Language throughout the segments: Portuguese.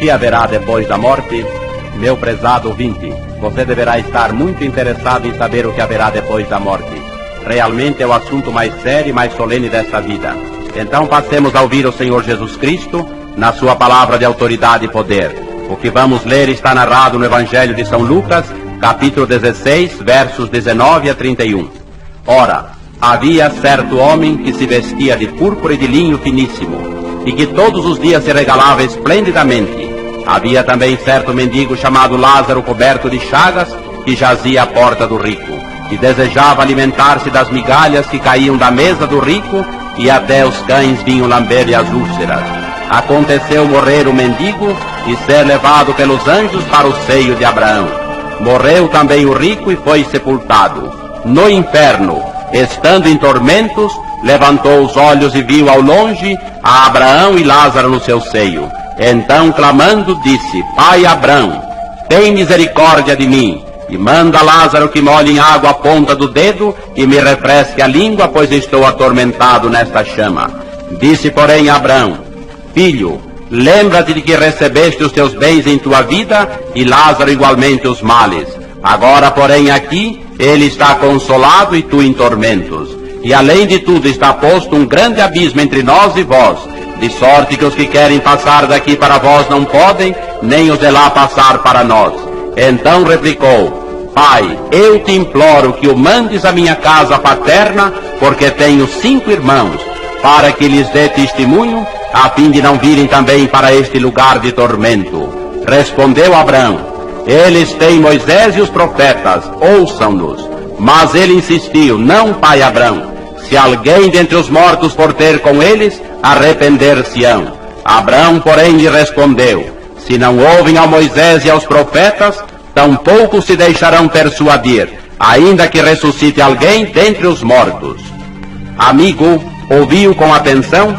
que haverá depois da morte? Meu prezado ouvinte, você deverá estar muito interessado em saber o que haverá depois da morte. Realmente é o assunto mais sério e mais solene desta vida. Então passemos a ouvir o Senhor Jesus Cristo na sua palavra de autoridade e poder. O que vamos ler está narrado no Evangelho de São Lucas, capítulo 16, versos 19 a 31. Ora, havia certo homem que se vestia de púrpura e de linho finíssimo, e que todos os dias se regalava esplendidamente. Havia também certo mendigo chamado Lázaro, coberto de chagas, que jazia à porta do rico, e desejava alimentar-se das migalhas que caíam da mesa do rico, e até os cães vinham lamber-lhe as úlceras. Aconteceu morrer o mendigo e ser levado pelos anjos para o seio de Abraão. Morreu também o rico e foi sepultado. No inferno, estando em tormentos, levantou os olhos e viu ao longe a Abraão e Lázaro no seu seio. Então, clamando, disse: Pai Abraão, tem misericórdia de mim, e manda Lázaro que molhe em água a ponta do dedo e me refresque a língua, pois estou atormentado nesta chama. Disse, porém, Abraão: Filho, lembra-te de que recebeste os teus bens em tua vida, e Lázaro igualmente os males. Agora, porém, aqui ele está consolado e tu em tormentos. E além de tudo está posto um grande abismo entre nós e vós, de sorte que os que querem passar daqui para vós não podem, nem os de lá passar para nós. Então replicou: Pai, eu te imploro que o mandes à minha casa paterna, porque tenho 5 irmãos, para que lhes dê testemunho, a fim de não virem também para este lugar de tormento. Respondeu Abraão: Eles têm Moisés e os profetas, ouçam-nos. Mas ele insistiu: Não, pai Abraão, se alguém dentre os mortos for ter com eles, arrepender-se-ão. Abraão, porém, lhe respondeu: Se não ouvem a Moisés e aos profetas, tampouco se deixarão persuadir, ainda que ressuscite alguém dentre os mortos. Amigo, ouviu com atenção?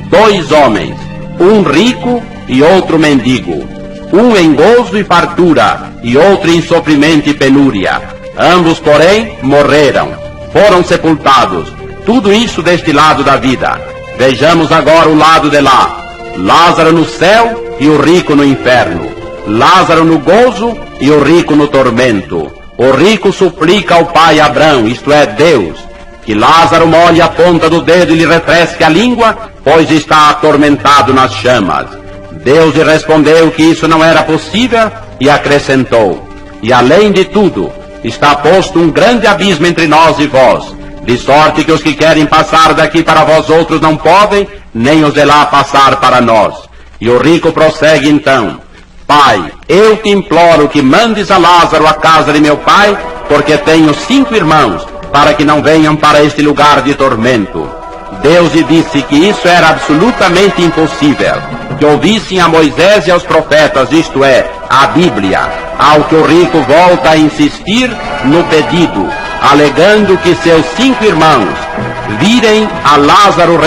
2 homens, um rico e outro mendigo, um em gozo e fartura, e outro em sofrimento e penúria. Ambos, porém, morreram, foram sepultados. Tudo isso deste lado da vida. Vejamos agora o lado de lá. Lázaro no céu e o rico no inferno. Lázaro no gozo e o rico no tormento. O rico suplica ao pai Abraão, isto é, Deus, que Lázaro molhe a ponta do dedo e lhe refresque a língua, pois está atormentado nas chamas. Deus lhe respondeu que isso não era possível e acrescentou: E além de tudo, está posto um grande abismo entre nós e vós, de sorte que os que querem passar daqui para vós outros não podem, nem os de lá passar para nós. E o rico prossegue então: Pai, eu te imploro que mandes a Lázaro à casa de meu pai, porque tenho 5 irmãos, para que não venham para este lugar de tormento. Deus lhe disse que isso era absolutamente impossível, que ouvissem a Moisés e aos profetas, isto é, a Bíblia, ao que o rico volta a insistir no pedido, alegando que seus 5 irmãos virem a Lázaro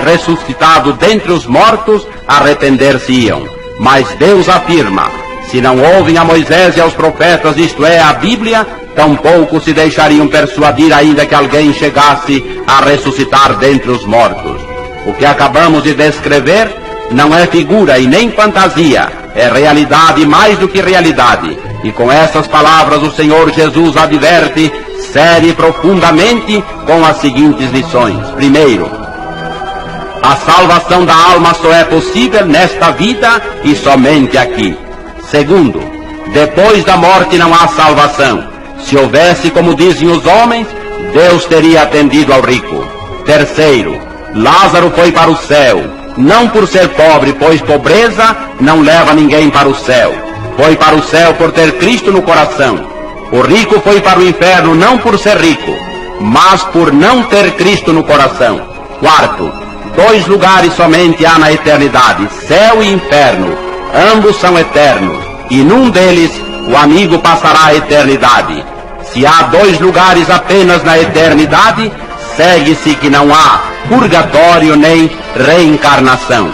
ressuscitado dentre os mortos, arrepender-se-iam. Mas Deus afirma: se não ouvem a Moisés e aos profetas, isto é, a Bíblia, tampouco se deixariam persuadir, ainda que alguém chegasse a ressuscitar dentre os mortos. O que acabamos de descrever não é figura e nem fantasia, é realidade mais do que realidade. E com essas palavras o Senhor Jesus adverte séria e profundamente com as seguintes lições. Primeiro, a salvação da alma só é possível nesta vida e somente aqui. Segundo, depois da morte não há salvação. Se houvesse, como dizem os homens, Deus teria atendido ao rico. Terceiro, Lázaro foi para o céu, não por ser pobre, pois pobreza não leva ninguém para o céu. Foi para o céu por ter Cristo no coração. O rico foi para o inferno não por ser rico, mas por não ter Cristo no coração. Quarto, 2 lugares somente há na eternidade, céu e inferno. Ambos são eternos, e num deles o amigo passará a eternidade. Se há 2 lugares apenas na eternidade, segue-se que não há purgatório nem reencarnação.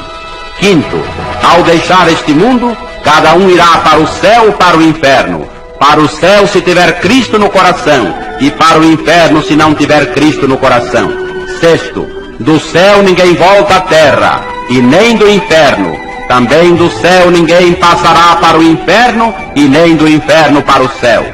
Quinto, ao deixar este mundo, cada um irá para o céu ou para o inferno. Para o céu se tiver Cristo no coração, e para o inferno se não tiver Cristo no coração. Sexto, do céu ninguém volta à terra, e nem do inferno, Também do céu ninguém passará para o inferno, e nem do inferno para o céu.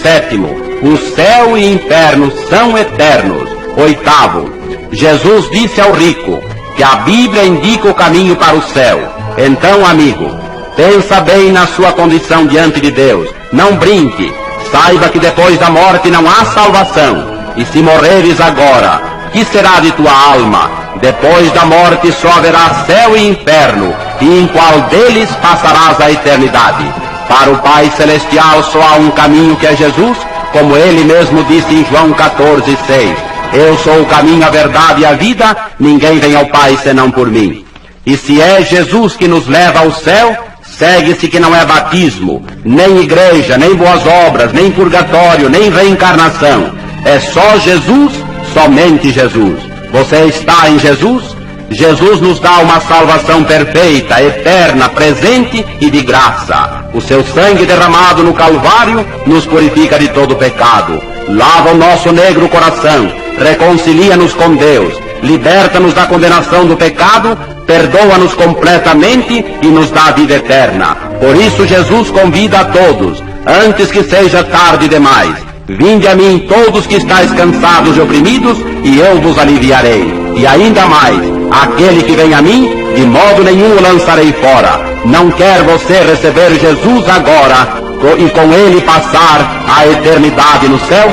7º, o céu e inferno são eternos. 8º, Jesus disse ao rico que a Bíblia indica o caminho para o céu. Então, amigo, pensa bem na sua condição diante de Deus. Não brinque. Saiba que depois da morte não há salvação. E se morreres agora, que será de tua alma? Depois da morte só haverá céu e inferno, e em qual deles passarás a eternidade? Para o Pai Celestial só há um caminho, que é Jesus, como ele mesmo disse em João 14:6. Eu sou o caminho, a verdade e a vida, ninguém vem ao Pai senão por mim. E se é Jesus que nos leva ao céu, segue-se que não é batismo, nem igreja, nem boas obras, nem purgatório, nem reencarnação. É só Jesus, somente Jesus. Você está em Jesus? Jesus nos dá uma salvação perfeita, eterna, presente e de graça. O seu sangue derramado no Calvário nos purifica de todo pecado. Lava o nosso negro coração, reconcilia-nos com Deus, liberta-nos da condenação do pecado, perdoa-nos completamente e nos dá a vida eterna. Por isso Jesus convida a todos, antes que seja tarde demais: vinde a mim todos que estáis cansados e oprimidos, e eu vos aliviarei. E ainda mais, aquele que vem a mim, de modo nenhum o lançarei fora. Não quer você receber Jesus agora e com ele passar a eternidade no céu?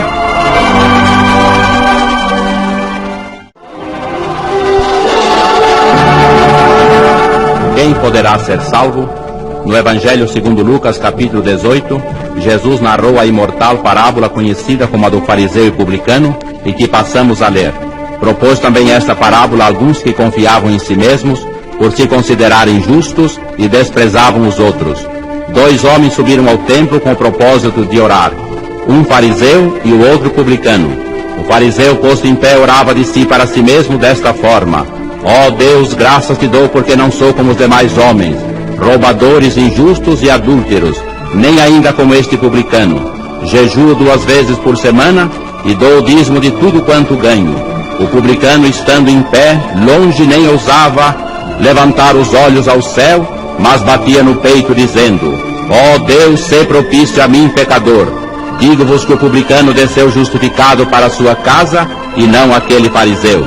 Quem poderá ser salvo? No Evangelho segundo Lucas, capítulo 18, Jesus narrou a imortal parábola conhecida como a do fariseu e publicano, e que passamos a ler. Propôs também esta parábola a alguns que confiavam em si mesmos, por se considerarem justos, e desprezavam os outros. 2 homens subiram ao templo com o propósito de orar, um fariseu e o outro publicano. O fariseu, posto em pé, orava de si para si mesmo desta forma: ó Deus, graças te dou porque não sou como os demais homens, roubadores, injustos e adúlteros, nem ainda como este publicano. Jejuo 2 vezes por semana e dou o dízimo de tudo quanto ganho. O publicano, estando em pé, longe nem ousava levantar os olhos ao céu, mas batia no peito, dizendo: ó Deus, sê propício a mim, pecador. Digo-vos que o publicano desceu justificado para a sua casa, e não aquele fariseu.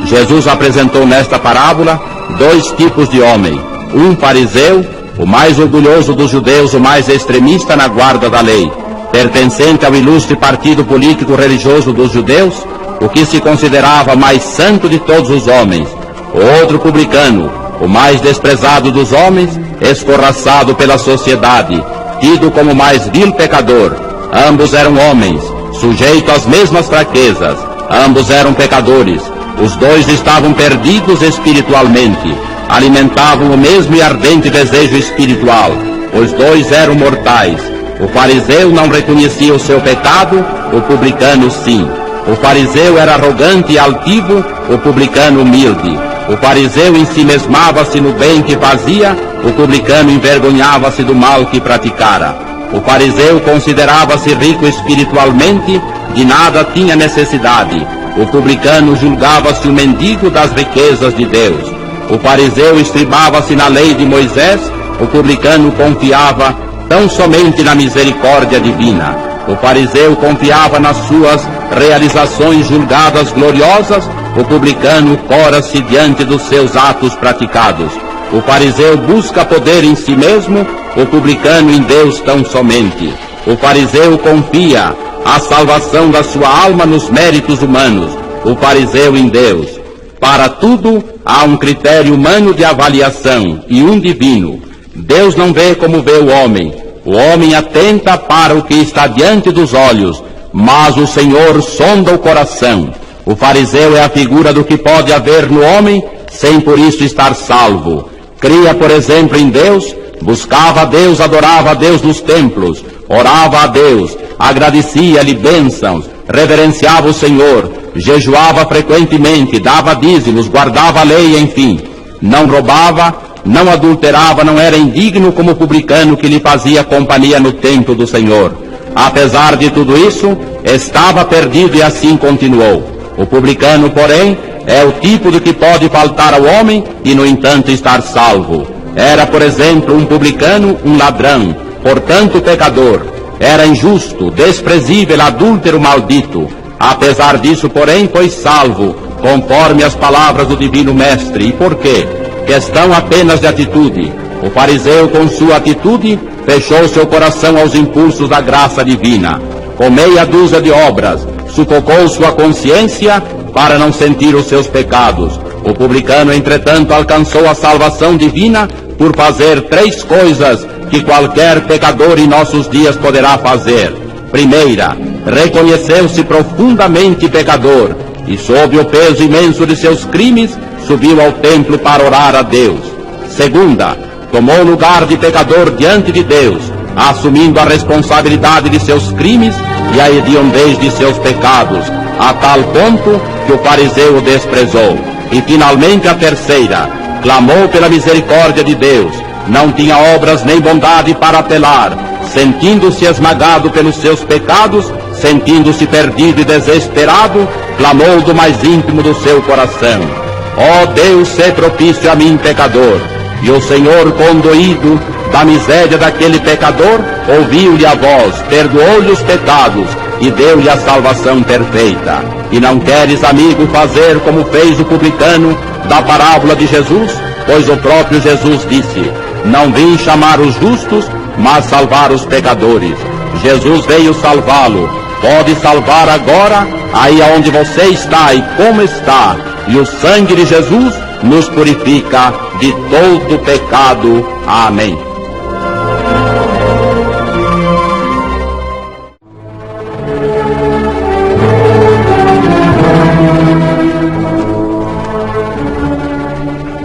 Jesus apresentou nesta parábola 2 tipos de homem: um fariseu, o mais orgulhoso dos judeus, o mais extremista na guarda da lei, pertencente ao ilustre partido político-religioso dos judeus, o que se considerava mais santo de todos os homens. O outro publicano, o mais desprezado dos homens, escorraçado pela sociedade, tido como mais vil pecador. Ambos eram homens, sujeitos às mesmas fraquezas, ambos eram pecadores. Os 2 estavam perdidos espiritualmente, alimentavam o mesmo e ardente desejo espiritual. Os 2 eram mortais. O fariseu não reconhecia o seu pecado, o publicano sim. O fariseu era arrogante e altivo, o publicano humilde. O fariseu ensimesmava-se no bem que fazia, o publicano envergonhava-se do mal que praticara. O fariseu considerava-se rico espiritualmente, de nada tinha necessidade. O publicano julgava-se o mendigo das riquezas de Deus. O fariseu estribava-se na lei de Moisés, o publicano confiava tão somente na misericórdia divina. O fariseu confiava nas suas realizações julgadas gloriosas, o publicano cora-se diante dos seus atos praticados. O fariseu busca poder em si mesmo, o publicano em Deus tão somente. O fariseu confia a salvação da sua alma nos méritos humanos, o fariseu em Deus. Para tudo há um critério humano de avaliação e um divino. Deus não vê como vê o homem atenta para o que está diante dos olhos, mas o Senhor sonda o coração. O fariseu é a figura do que pode haver no homem, sem por isso estar salvo. Cria, por exemplo, em Deus, buscava a Deus, adorava a Deus nos templos, orava a Deus, agradecia-lhe bênçãos, reverenciava o Senhor, jejuava frequentemente, dava dízimos, guardava a lei, enfim. Não roubava, não adulterava, não era indigno como o publicano que lhe fazia companhia no templo do Senhor. Apesar de tudo isso, estava perdido e assim continuou. O publicano, porém, é o tipo de que pode faltar ao homem e, no entanto, estar salvo. Era, por exemplo, um publicano, um ladrão, portanto pecador. Era injusto, desprezível, adúltero, maldito. Apesar disso, porém, foi salvo, conforme as palavras do Divino Mestre. E por quê? Questão apenas de atitude. O fariseu, com sua atitude, fechou seu coração aos impulsos da graça divina. Com meia dúzia de obras, sufocou sua consciência para não sentir os seus pecados. O publicano, entretanto, alcançou a salvação divina por fazer 3 coisas que qualquer pecador em nossos dias poderá fazer. Primeira, reconheceu-se profundamente pecador e, sob o peso imenso de seus crimes, subiu ao templo para orar a Deus. Segunda, tomou lugar de pecador diante de Deus, assumindo a responsabilidade de seus crimes e a hediondez de seus pecados, a tal ponto que o fariseu o desprezou. E finalmente a terceira, clamou pela misericórdia de Deus, não tinha obras nem bondade para apelar, sentindo-se esmagado pelos seus pecados, sentindo-se perdido e desesperado, clamou do mais íntimo do seu coração: ó Deus, sê propício a mim, pecador. E o Senhor, condoído da miséria daquele pecador, ouviu-lhe a voz, perdoou-lhe os pecados e deu-lhe a salvação perfeita. E não queres, amigo, fazer como fez o publicano da parábola de Jesus? Pois o próprio Jesus disse: não vim chamar os justos, mas salvar os pecadores. Jesus veio salvá-lo. Pode salvar agora, aí aonde você está e como está. E o sangue de Jesus nos purifica de todo pecado. Amém.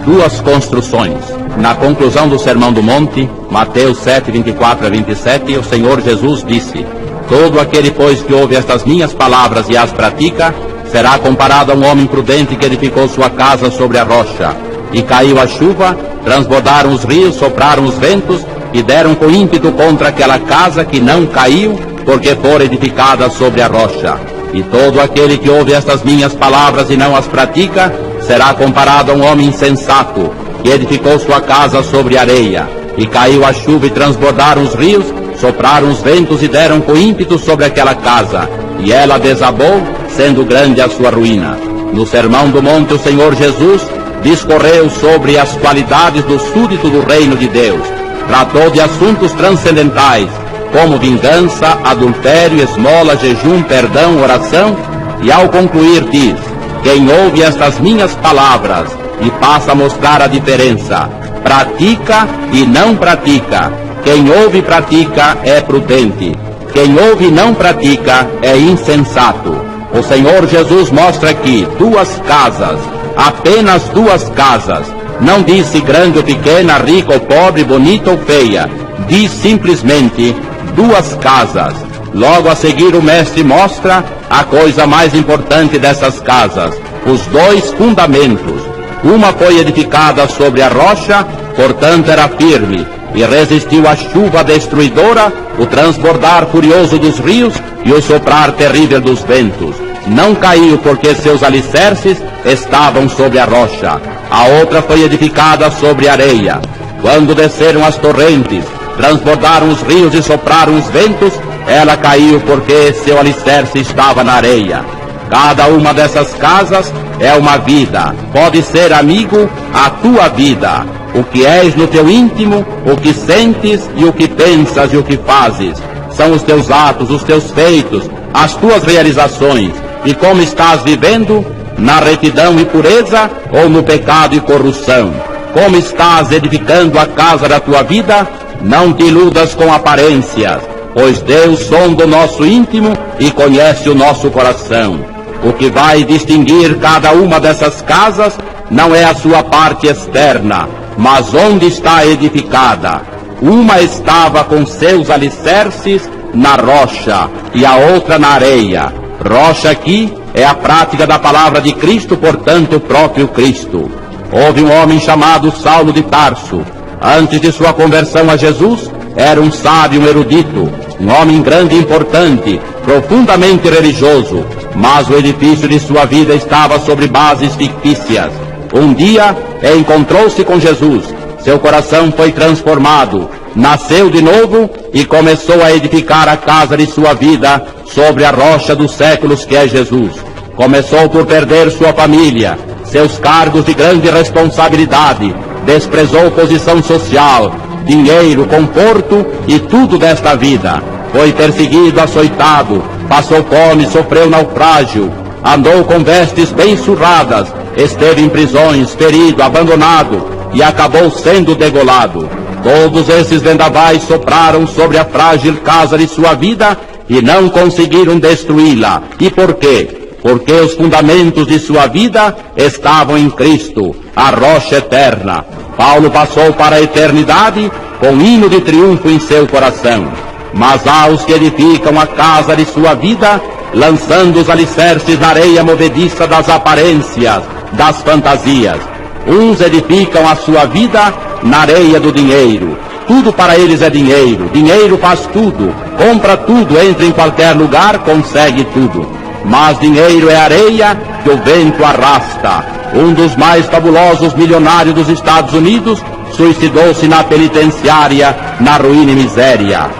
Duas construções. Na conclusão do Sermão do Monte, Mateus 7, 24 a 27, o Senhor Jesus disse: todo aquele, pois, que ouve estas minhas palavras e as pratica, será comparado a um homem prudente que edificou sua casa sobre a rocha. E caiu a chuva, transbordaram os rios, sopraram os ventos, e deram com ímpeto contra aquela casa, que não caiu, porque fora edificada sobre a rocha. E todo aquele que ouve estas minhas palavras e não as pratica, será comparado a um homem insensato, que edificou sua casa sobre areia. E caiu a chuva e transbordaram os rios, sopraram os ventos e deram com ímpeto sobre aquela casa, e ela desabou, sendo grande a sua ruína. No Sermão do Monte, o Senhor Jesus discorreu sobre as qualidades do súdito do reino de Deus. Tratou de assuntos transcendentais, como vingança, adultério, esmola, jejum, perdão, oração, e ao concluir diz: quem ouve estas minhas palavras, e passa a mostrar a diferença, pratica e não pratica. Quem ouve e pratica é prudente. Quem ouve e não pratica é insensato. O Senhor Jesus mostra aqui 2 casas, apenas 2 casas. Não disse grande ou pequena, rica ou pobre, bonita ou feia. Diz simplesmente 2 casas. Logo a seguir o Mestre mostra a coisa mais importante dessas casas, os 2 fundamentos. Uma foi edificada sobre a rocha, portanto era firme, e resistiu à chuva destruidora, o transbordar furioso dos rios e o soprar terrível dos ventos. Não caiu porque seus alicerces estavam sobre a rocha. A outra foi edificada sobre areia. Quando desceram as torrentes, transbordaram os rios e sopraram os ventos, ela caiu porque seu alicerce estava na areia. Cada uma dessas casas é uma vida. Pode ser, amigo, a tua vida. O que és no teu íntimo, o que sentes e o que pensas e o que fazes. São os teus atos, os teus feitos, as tuas realizações. E como estás vivendo? Na retidão e pureza ou no pecado e corrupção? Como estás edificando a casa da tua vida? Não te iludas com aparências, pois Deus sonda o nosso íntimo e conhece o nosso coração. O que vai distinguir cada uma dessas casas não é a sua parte externa, mas onde está edificada. Uma estava com seus alicerces na rocha e a outra na areia. Rocha aqui é a prática da palavra de Cristo, portanto o próprio Cristo. Houve um homem chamado Saulo de Tarso. Antes de sua conversão a Jesus, era um sábio, um erudito, um homem grande e importante, profundamente religioso, mas o edifício de sua vida estava sobre bases fictícias. Um dia encontrou-se com Jesus, Seu coração foi transformado, nasceu de novo e começou a edificar a casa de sua vida sobre a rocha dos séculos que é Jesus. Começou por perder sua família, seus cargos de grande responsabilidade, desprezou posição social, dinheiro, conforto e tudo desta vida. Foi perseguido, açoitado, passou fome, sofreu naufrágio, andou com vestes bem surradas, esteve em prisões, ferido, abandonado e acabou sendo degolado. Todos esses vendavais sopraram sobre a frágil casa de sua vida e não conseguiram destruí-la. E por quê? Porque os fundamentos de sua vida estavam em Cristo, a rocha eterna. Paulo passou para a eternidade com hino de triunfo em seu coração. Mas há os que edificam a casa de sua vida, lançando os alicerces na areia movediça das aparências, das fantasias. Uns edificam a sua vida na areia do dinheiro. Tudo para eles é dinheiro. Dinheiro faz tudo, compra tudo, entra em qualquer lugar, consegue tudo. Mas dinheiro é areia que o vento arrasta. Um dos mais fabulosos milionários dos Estados Unidos suicidou-se na penitenciária, na ruína e miséria.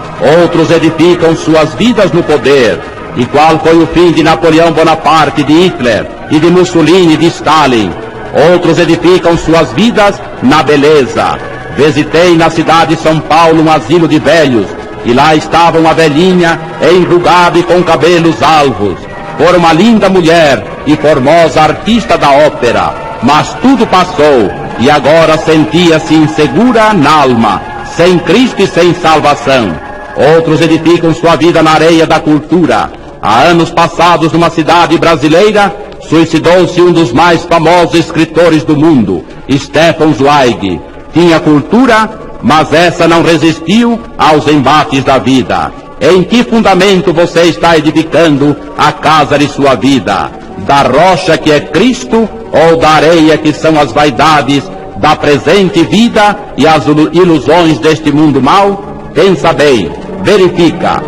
Outros edificam suas vidas no poder. E qual foi o fim de Napoleão Bonaparte, de Hitler, e de Mussolini, de Stalin? Outros edificam suas vidas na beleza. Visitei na cidade de São Paulo um asilo de velhos, e lá estava uma velhinha enrugada e com cabelos alvos. Fora uma linda mulher e formosa artista da ópera, mas tudo passou, e agora sentia-se insegura na alma, sem Cristo e sem salvação. Outros edificam sua vida na areia da cultura. Há anos passados, numa cidade brasileira, suicidou-se um dos mais famosos escritores do mundo, Stefan Zweig. Tinha cultura, mas essa não resistiu aos embates da vida. Em que fundamento você está edificando a casa de sua vida? Da rocha que é Cristo ou da areia que são as vaidades da presente vida e as ilusões deste mundo mau? Pensa bem, verifica.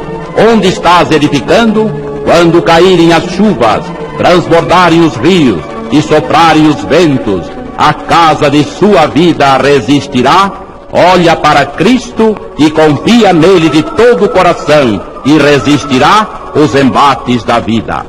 Onde estás edificando? Quando caírem as chuvas, transbordarem os rios e soprarem os ventos, a casa de sua vida resistirá? Olha para Cristo e confia nele de todo o coração e resistirá os embates da vida.